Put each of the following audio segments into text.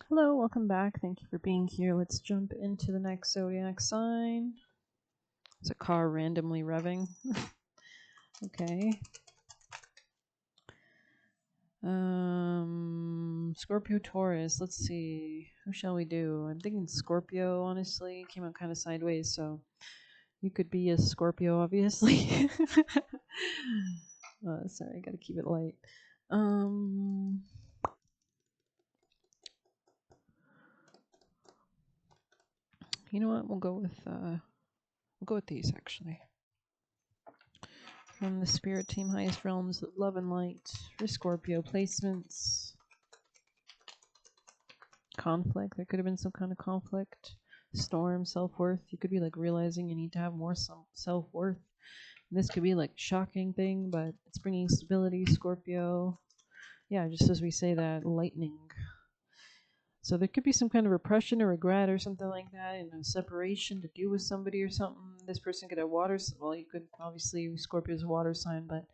Hello, welcome back. Thank you for being here. Let's jump into the next zodiac sign. It's a car randomly revving. Okay. Scorpio, Taurus. Let's see. Who shall we do? I'm thinking Scorpio, honestly. Came out kind of sideways, so you could be a Scorpio, obviously. Sorry, I gotta keep it light. You know what? We'll go with these actually. From the Spirit Team, Highest Realms of Love and Light for Scorpio placements. Conflict. There could have been some kind of conflict. Storm, self-worth. You could be like realizing you need to have more self-worth. And this could be like a shocking thing, but it's bringing stability, Scorpio. Yeah, just as we say that, lightning. So there could be some kind of repression or regret or something like that, and a separation to do with somebody or something. This person could have water. Well, you could obviously Scorpio's a water sign, but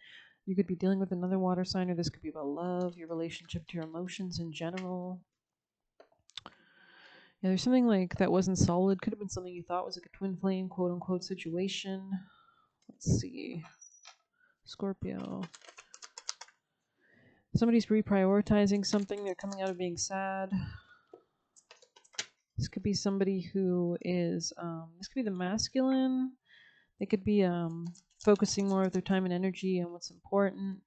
you could be dealing with another water sign, or this could be about love, your relationship to your emotions in general. Yeah, there's something like that wasn't solid. Could have been something you thought was like a twin flame, quote unquote, situation. Let's see. Scorpio. Somebody's reprioritizing something. They're coming out of being sad. This could be somebody who is, this could be the masculine. They could be focusing more of their time and energy on what's important.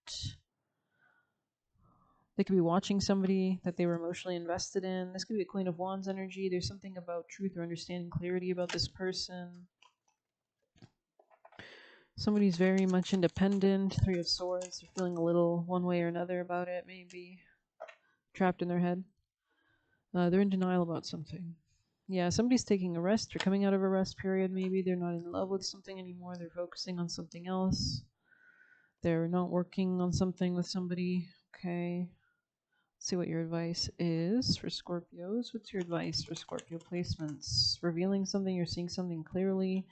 They could be watching somebody that they were emotionally invested in. This could be a Queen of Wands energy. There's something about truth or understanding, clarity about this person. Somebody's very much independent. Three of Swords. They're feeling a little one way or another about it, maybe. Trapped in their head. They're in denial about something. Yeah, somebody's taking a rest. They're coming out of a rest period, maybe. They're not in love with something anymore. They're focusing on something else. They're not working on something with somebody. Okay. Let's see what your advice is for Scorpios. What's your advice for Scorpio placements? Revealing something, you're seeing something clearly.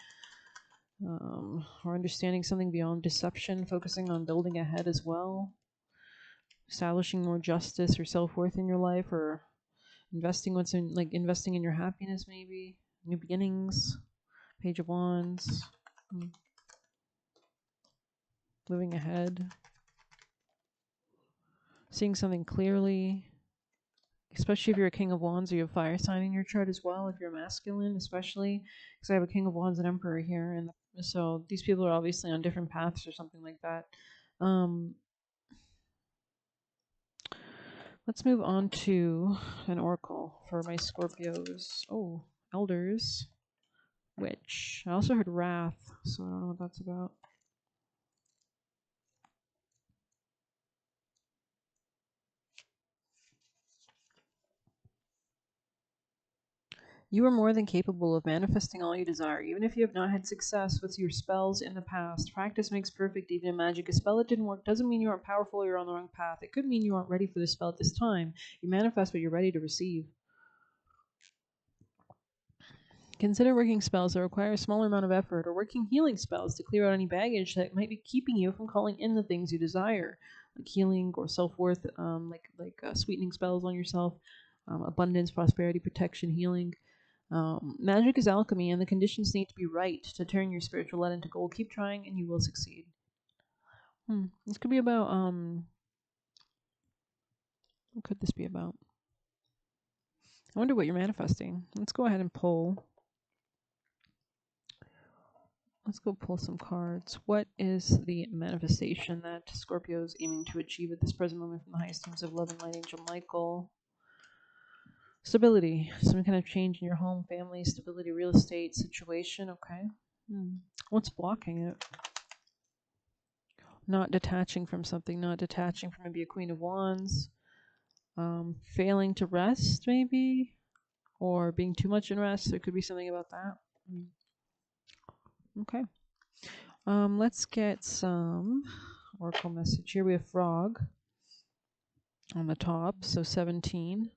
Or understanding something beyond deception, focusing on building ahead as well, establishing more justice or self-worth in your life, or investing in your happiness, maybe new beginnings. Page of Wands. Moving ahead, seeing something clearly, especially if you're a King of Wands or you have fire sign in your chart as well. If you're masculine, especially because I have a King of Wands and Emperor here, and so these people are obviously on different paths or something like that. Let's move on to an oracle for my Scorpios. Oh, Elders. Witch. I also heard Wrath, so I don't know what that's about. You are more than capable of manifesting all you desire, even if you have not had success with your spells in the past. Practice makes perfect, even in magic. A spell that didn't work doesn't mean you aren't powerful or you're on the wrong path. It could mean you aren't ready for the spell at this time. You manifest what you're ready to receive. Consider working spells that require a smaller amount of effort, or working healing spells to clear out any baggage that might be keeping you from calling in the things you desire, like healing or self-worth, sweetening spells on yourself, abundance, prosperity, protection, healing. Magic is alchemy, and the conditions need to be right to turn your spiritual lead into gold. Keep trying, and you will succeed. This could be about what could this be about? I wonder what you're manifesting. Let's go ahead and pull. Let's go pull some cards. What is the manifestation that Scorpio is aiming to achieve at this present moment from the highest teams of love and light, Angel Michael? Stability. Some kind of change in your home, family, stability, real estate situation. Okay. What's blocking it? Not detaching from something, not detaching from maybe a Queen of Wands. Failing to rest, maybe? Or being too much in rest. There could be something about that. Okay. Let's get some oracle message here. We have frog on the top, so 17.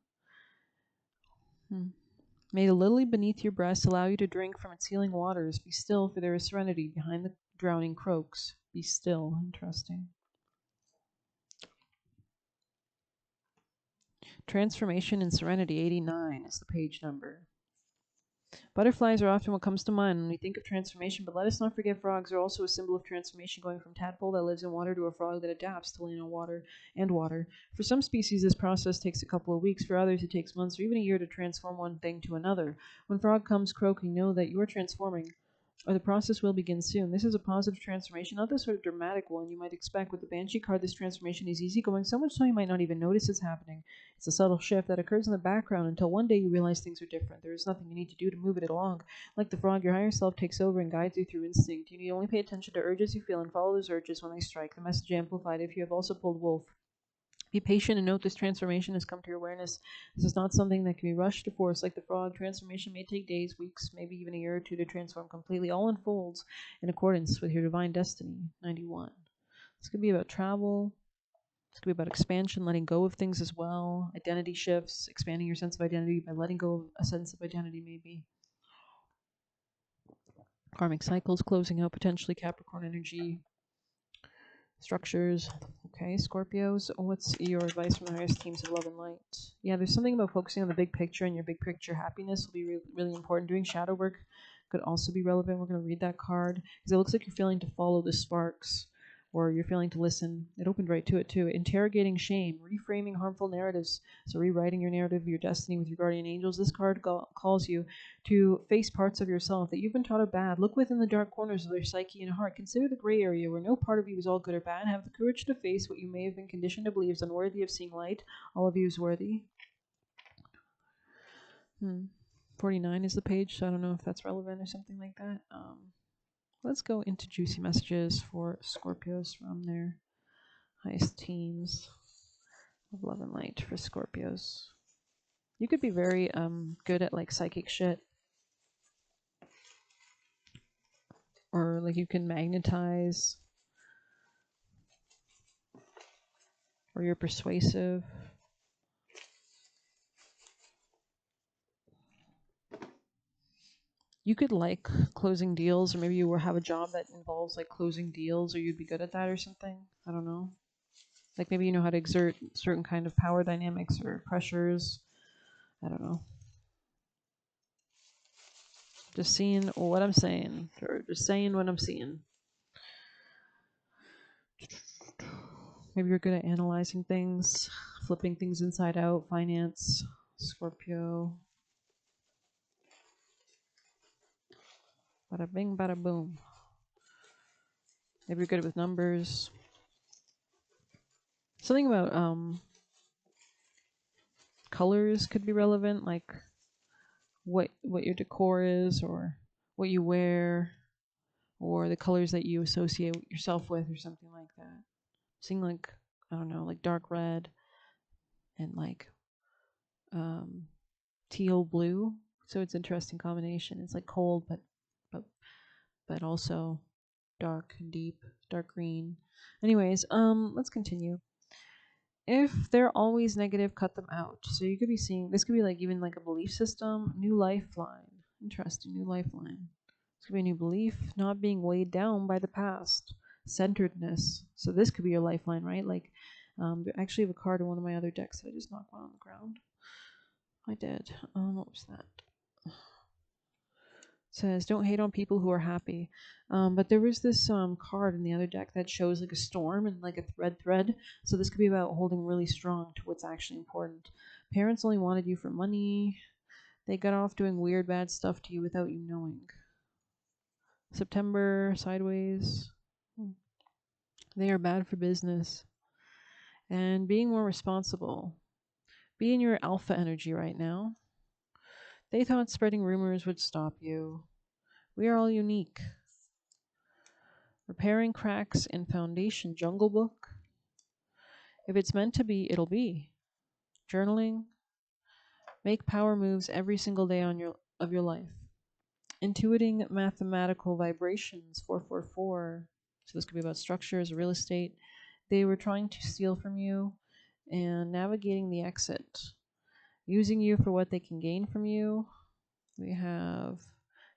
May the lily beneath your breast allow you to drink from its healing waters. Be still, for there is serenity behind the drowning croaks. Be still. Interesting. Transformation and Serenity, 89 is the page number. Butterflies are often what comes to mind when we think of transformation, but let us not forget frogs are also a symbol of transformation, going from tadpole that lives in water to a frog that adapts to land on water and water. For some species, this process takes a couple of weeks. For others, it takes months or even a year to transform one thing to another. When frog comes croaking, know that you are transforming, or the process will begin soon. This is a positive transformation, not the sort of dramatic one you might expect. With the Banshee card, this transformation is easygoing, so much so you might not even notice it's happening. It's a subtle shift that occurs in the background until one day you realize things are different. There is nothing you need to do to move it along. Like the frog, your higher self takes over and guides you through instinct. You need only pay attention to urges you feel and follow those urges when they strike. The message amplified if you have also pulled wolf. Be patient and note this transformation has come to your awareness. This is not something that can be rushed to force. Like the frog, transformation may take days, weeks, maybe even a year or two to transform completely. All unfolds in accordance with your divine destiny. 91. This could be about travel. This could be about expansion, letting go of things as well. Identity shifts, expanding your sense of identity by letting go of a sense of identity maybe. Karmic cycles, closing out potentially Capricorn energy. Structures. Okay, Scorpios, what's your advice from the highest teams of love and light? Yeah, there's something about focusing on the big picture, and your big picture happiness will be really important. Doing shadow work could also be relevant. We're going to read that card because it looks like you're feeling to follow the sparks, or you're feeling to listen. It opened right to it too. Interrogating shame, reframing harmful narratives. So rewriting your narrative of your destiny with your guardian angels. This card calls you to face parts of yourself that you've been taught are bad. Look within the dark corners of their psyche and heart. Consider the gray area where no part of you is all good or bad. Have the courage to face what you may have been conditioned to believe is unworthy of seeing light. All of you is worthy. 49 is the page, so I don't know if that's relevant or something like that. Let's go into juicy messages for Scorpios from their highest teams of love and light for Scorpios. You could be very good at like psychic shit. Or like you can magnetize. Or you're persuasive. You could like closing deals, or maybe you have a job that involves like closing deals, or you'd be good at that or something. I don't know. Like maybe you know how to exert certain kind of power dynamics or pressures. I don't know. Just seeing what I'm saying, or just saying what I'm seeing. Maybe you're good at analyzing things, flipping things inside out, finance, Scorpio. Bada bing, bada boom. Maybe you're good with numbers. Something about colors could be relevant, like what your decor is, or what you wear, or the colors that you associate yourself with, or something like that. Seeing like, I don't know, like dark red and like teal blue. So it's an interesting combination. It's like cold, but also dark and deep, dark green. Anyways, let's continue. If they're always negative, cut them out. So you could be seeing, this could be like even like a belief system, new lifeline. Interesting, new lifeline. This could be a new belief, not being weighed down by the past. Centeredness. So this could be your lifeline, right? Like, I actually have a card in one of my other decks that I just knocked one on the ground. I did. What was that? It says, don't hate on people who are happy. But there was this card in the other deck that shows like a storm and like a red thread. So this could be about holding really strong to what's actually important. Parents only wanted you for money. They got off doing weird, bad stuff to you without you knowing. September, sideways. They are bad for business. And being more responsible. Be in your alpha energy right now. They thought spreading rumors would stop you. We are all unique. Repairing cracks in foundation, Jungle Book. If it's meant to be, it'll be. Journaling. Make power moves every single day of your life. Intuiting mathematical vibrations, 444. So this could be about structures, real estate. They were trying to steal from you, and navigating the exit. Using you for what they can gain from you. We have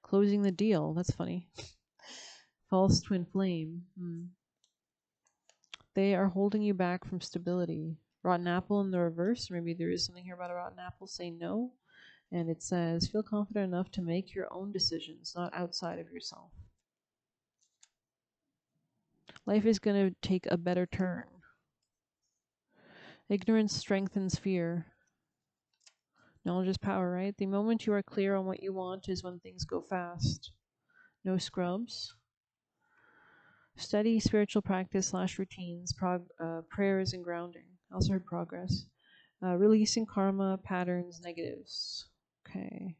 closing the deal. That's funny. False twin flame. They are holding you back from stability. Rotten apple in the reverse. Maybe there is something here about a rotten apple. Say no. And it says, feel confident enough to make your own decisions, not outside of yourself. Life is going to take a better turn. Ignorance strengthens fear. Knowledge is power, right? The moment you are clear on what you want is when things go fast. No scrubs. Steady spiritual practice / routines, prayers and grounding. Also heard progress. Releasing karma, patterns, negatives. Okay.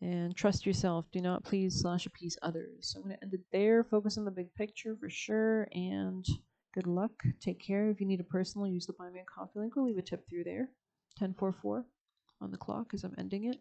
And trust yourself. Do not please / appease others. So I'm going to end it there. Focus on the big picture for sure. And good luck. Take care. If you need a personal, use the Buy Me a Coffee link. We'll leave a tip through there. 10:44 on the clock as I'm ending it.